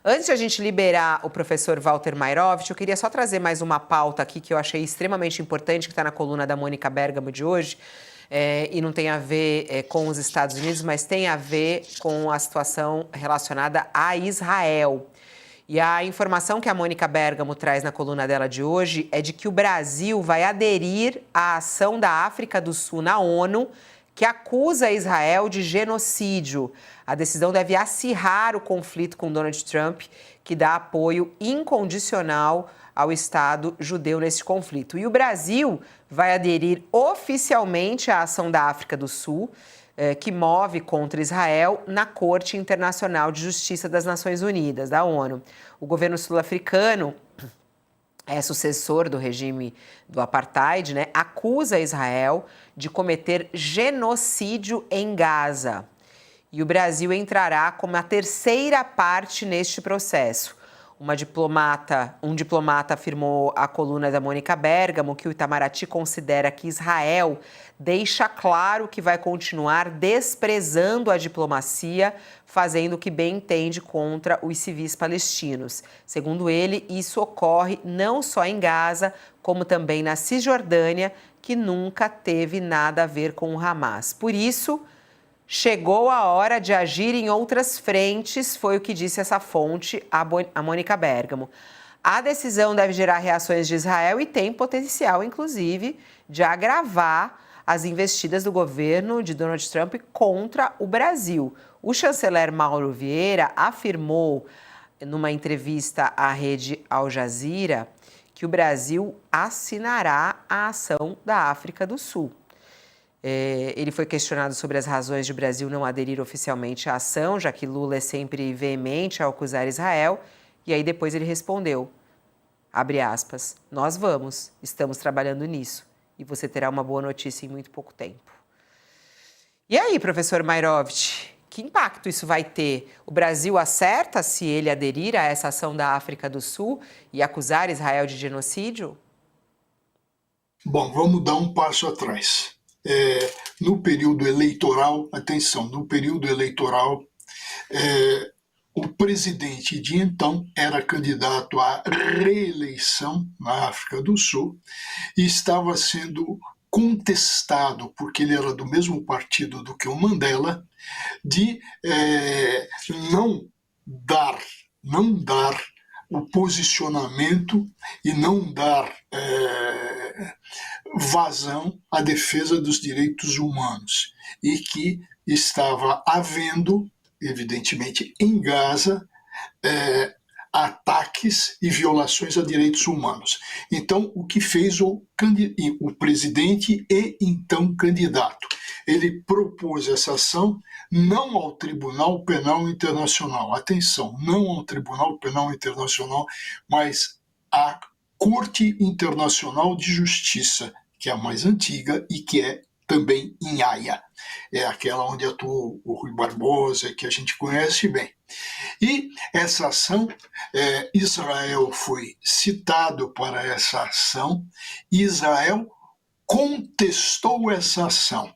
Antes de a gente liberar o professor Walter Mairovich, eu queria só trazer mais uma pauta aqui que eu achei extremamente importante, que está na coluna da Mônica Bergamo de hoje, e não tem a ver com os Estados Unidos, mas tem a ver com a situação relacionada a Israel. E a informação que a Mônica Bergamo traz na coluna dela de hoje é de que o Brasil vai aderir à ação da África do Sul na ONU, que acusa Israel de genocídio. A decisão deve acirrar o conflito com Donald Trump, que dá apoio incondicional ao Estado judeu nesse conflito. E o Brasil vai aderir oficialmente à ação da África do Sul, que move contra Israel na Corte Internacional de Justiça das Nações Unidas, da ONU. O governo sul-africano, sucessor do regime do apartheid, acusa Israel de cometer genocídio em Gaza. E o Brasil entrará como a terceira parte neste processo. Um diplomata afirmou à coluna da Mônica Bergamo que o Itamaraty considera que Israel deixa claro que vai continuar desprezando a diplomacia, fazendo o que bem entende contra os civis palestinos. Segundo ele, isso ocorre não só em Gaza, como também na Cisjordânia, que nunca teve nada a ver com o Hamas. Por isso, chegou a hora de agir em outras frentes, foi o que disse essa fonte, a Mônica Bergamo. A decisão deve gerar reações de Israel e tem potencial, inclusive, de agravar as investidas do governo de Donald Trump contra o Brasil. O chanceler Mauro Vieira afirmou, numa entrevista à rede Al Jazeera, que o Brasil assinará a ação da África do Sul. Ele foi questionado sobre as razões de o Brasil não aderir oficialmente à ação, já que Lula é sempre veemente ao acusar Israel, e aí depois ele respondeu, abre aspas, nós vamos, estamos trabalhando nisso, e você terá uma boa notícia em muito pouco tempo. E aí, professor Mairovich, que impacto isso vai ter? O Brasil acerta se ele aderir a essa ação da África do Sul e acusar Israel de genocídio? Bom, vamos dar um passo atrás. No período eleitoral, atenção, no período eleitoral, o presidente de então era candidato à reeleição na África do Sul e estava sendo contestado, porque ele era do mesmo partido do que o Mandela, de não dar o posicionamento e não dar vazão à defesa dos direitos humanos, e que estava havendo, evidentemente, em Gaza, ataques e violações a direitos humanos. Então, o que fez o presidente e então candidato? Ele propôs essa ação não ao Tribunal Penal Internacional, atenção, não ao Tribunal Penal Internacional, mas à Corte Internacional de Justiça, que é a mais antiga e que é também em Haia. É aquela onde atuou o Rui Barbosa, que a gente conhece bem. E essa ação, Israel foi citado para essa ação, e Israel contestou essa ação,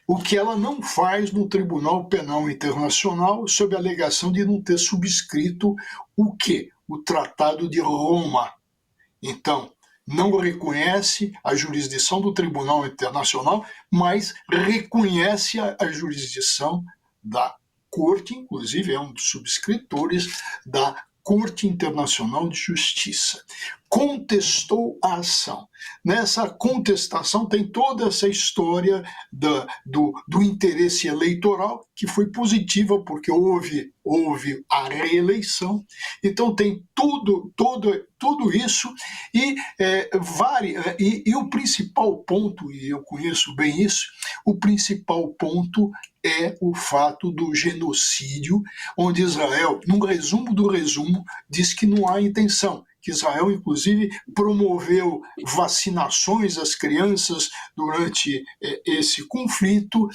o que ela não faz no Tribunal Penal Internacional, sob a alegação de não ter subscrito o quê? O Tratado de Roma. Então, não reconhece a jurisdição do Tribunal Internacional, mas reconhece a jurisdição da Corte, inclusive é um dos subscritores da Corte Internacional de Justiça. Contestou a ação. Nessa contestação tem toda essa história do interesse eleitoral, que foi positiva, porque houve a reeleição. Então tem tudo isso, e o principal ponto, e eu conheço bem isso, o principal ponto é o fato do genocídio, onde Israel, num resumo do resumo, diz que não há intenção, que Israel, inclusive, promoveu vacinações às crianças durante esse conflito,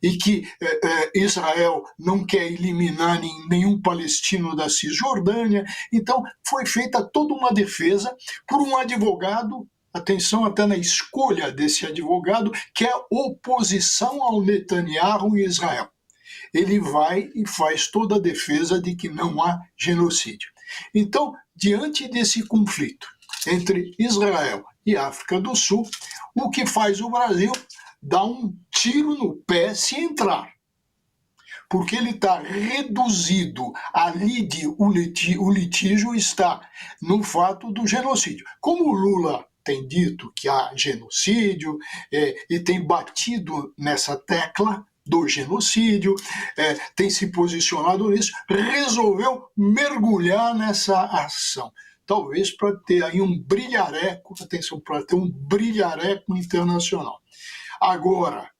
e que Israel não quer eliminar nenhum palestino da Cisjordânia. Então, foi feita toda uma defesa por um advogado, atenção até na escolha desse advogado, que é oposição ao Netanyahu em Israel. ele vai e faz toda a defesa de que não há genocídio. Então, diante desse conflito entre Israel e África do Sul, o que faz o Brasil? Dá um tiro no pé se entrar. Porque ele está reduzido ali, o litígio está no fato do genocídio. Como o Lula tem dito que há genocídio e tem batido nessa tecla do genocídio, tem se posicionado nisso, resolveu mergulhar nessa ação. Talvez para ter aí um brilhareco, atenção, para ter um brilhareco internacional. Agora,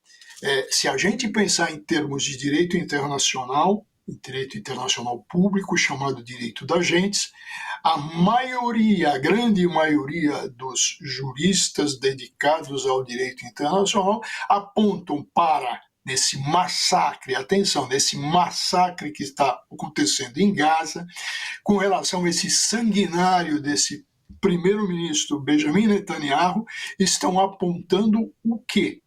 se a gente pensar em termos de direito internacional público, chamado direito das gentes, a grande maioria dos juristas dedicados ao direito internacional apontam para nesse massacre, atenção, nesse massacre que está acontecendo em Gaza, com relação a esse sanguinário desse primeiro-ministro Benjamin Netanyahu, estão apontando o quê?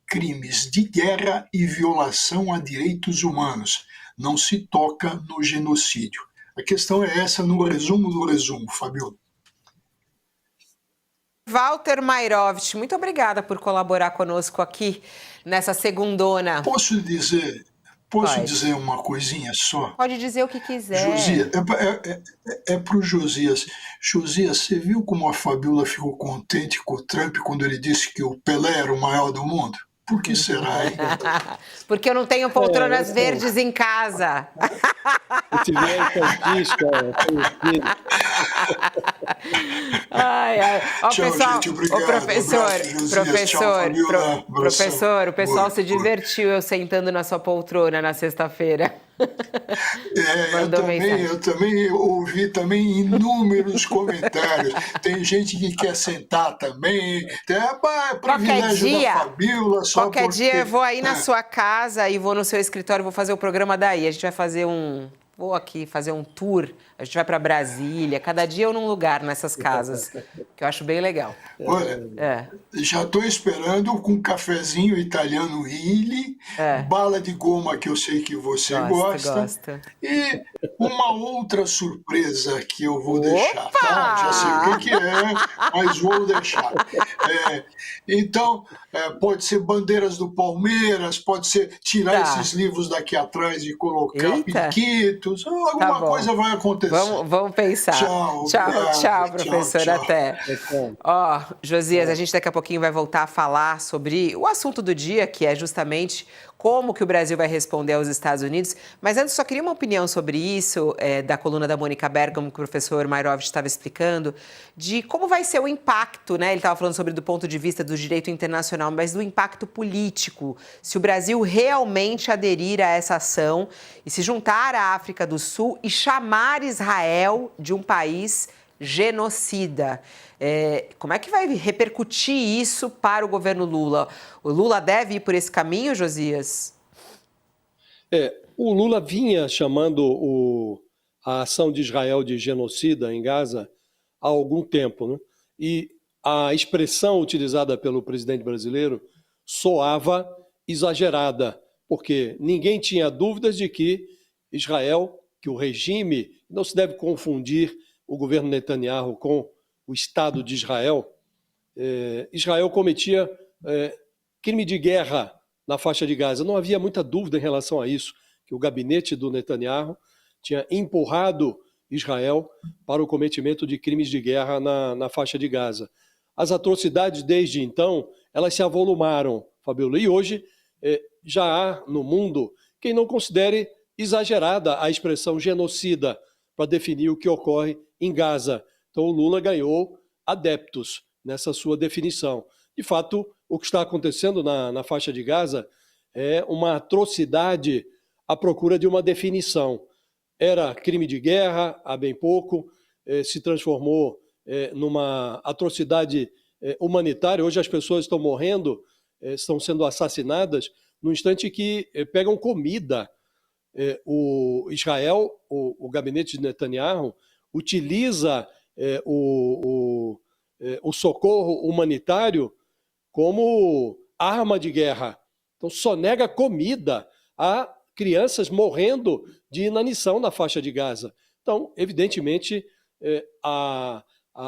Crimes de guerra e violação a direitos humanos. Não se toca no genocídio. A questão é essa no resumo do resumo, Fabiola. Walter Mairovich, muito obrigada por colaborar conosco aqui nessa segundona. Posso dizer uma coisinha só? Pode dizer o que quiser. Josias, é para o Josias. Josias, você viu como a Fabiola ficou contente com o Trump quando ele disse que o Pelé era o maior do mundo? Por que será, hein? Porque eu não tenho poltronas verdes em casa. Se tiver Ó, tchau, pessoal, gente, obrigado. Professor, o pessoal se divertiu eu sentando na sua poltrona na sexta-feira. Eu também ouvi inúmeros comentários. Tem gente que quer sentar também. Privilégio da Fabiola. Qualquer dia eu vou aí na sua casa e vou no seu escritório, vou fazer o programa daí. A gente vai fazer vou aqui fazer um tour, a gente vai para Brasília, cada dia eu num lugar nessas casas, que eu acho bem legal. Olha, já estou esperando com um cafezinho italiano Illy, bala de goma que eu sei que você gosta, e uma outra surpresa que eu vou deixar, tá? Já sei o que é, mas vou deixar. Então, pode ser bandeiras do Palmeiras, pode ser tirar esses livros daqui atrás e colocar piquitos, alguma coisa vai acontecer. Vamos pensar. Tchau, professor. Tchau. Até. Ó, Josias, a gente daqui a pouquinho vai voltar a falar sobre o assunto do dia, que é justamente como que o Brasil vai responder aos Estados Unidos. Mas antes, só queria uma opinião sobre isso, da coluna da Mônica Bergamo, que o professor Mairovich estava explicando, de como vai ser o impacto, né? Ele estava falando sobre do ponto de vista do direito internacional, mas do impacto político, se o Brasil realmente aderir a essa ação e se juntar à África do Sul e chamar Israel de um país genocida. Como é que vai repercutir isso para o governo Lula? O Lula deve ir por esse caminho, Josias? O Lula vinha chamando a ação de Israel de genocida em Gaza há algum tempo, né? E a expressão utilizada pelo presidente brasileiro soava exagerada, porque ninguém tinha dúvidas de que Israel, que o regime, não se deve confundir o governo Netanyahu com o Estado de Israel. Israel cometia crime de guerra na faixa de Gaza. Não havia muita dúvida em relação a isso, que o gabinete do Netanyahu tinha empurrado Israel para o cometimento de crimes de guerra na faixa de Gaza. As atrocidades desde então, elas se avolumaram, Fabiola, e hoje já há no mundo quem não considere exagerada a expressão genocida para definir o que ocorre em Gaza. Então o Lula ganhou adeptos nessa sua definição. De fato, o que está acontecendo na faixa de Gaza é uma atrocidade à procura de uma definição. Era crime de guerra há bem pouco, se transformou numa atrocidade humanitária. Hoje as pessoas estão morrendo, estão sendo assassinadas no instante que pegam comida. O Israel, o gabinete de Netanyahu, utiliza o socorro humanitário como arma de guerra. Então só nega comida a crianças morrendo de inanição na faixa de Gaza. Então, evidentemente,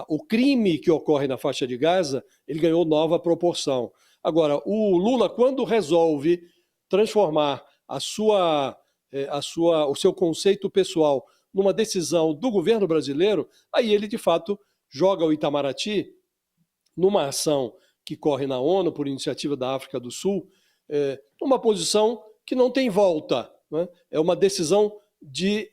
o crime que ocorre na faixa de Gaza, ele ganhou nova proporção. Agora, o Lula, quando resolve transformar o seu conceito pessoal numa decisão do governo brasileiro, aí ele, de fato, joga o Itamaraty numa ação que corre na ONU por iniciativa da África do Sul, numa posição que não tem volta, né? É uma decisão de...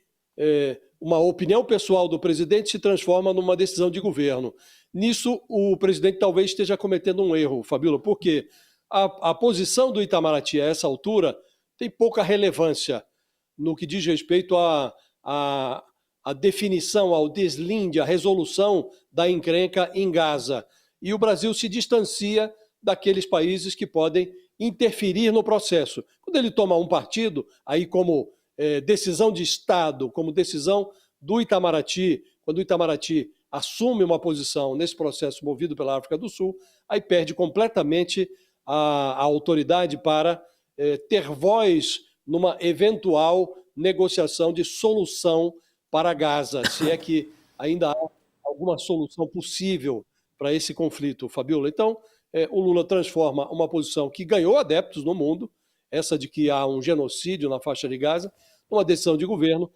uma opinião pessoal do presidente se transforma numa decisão de governo. Nisso, o presidente talvez esteja cometendo um erro, Fabíola, porque a posição do Itamaraty a essa altura tem pouca relevância no que diz respeito à definição, ao deslinde, à resolução da encrenca em Gaza. E o Brasil se distancia daqueles países que podem interferir no processo. Quando ele toma um partido, aí como decisão de Estado, como decisão do Itamaraty, quando o Itamaraty assume uma posição nesse processo movido pela África do Sul, aí perde completamente a autoridade para ter voz numa eventual negociação de solução para Gaza, se é que ainda há alguma solução possível para esse conflito, Fabíola. Então, o Lula transforma uma posição que ganhou adeptos no mundo, essa de que há um genocídio na faixa de Gaza, numa decisão de governo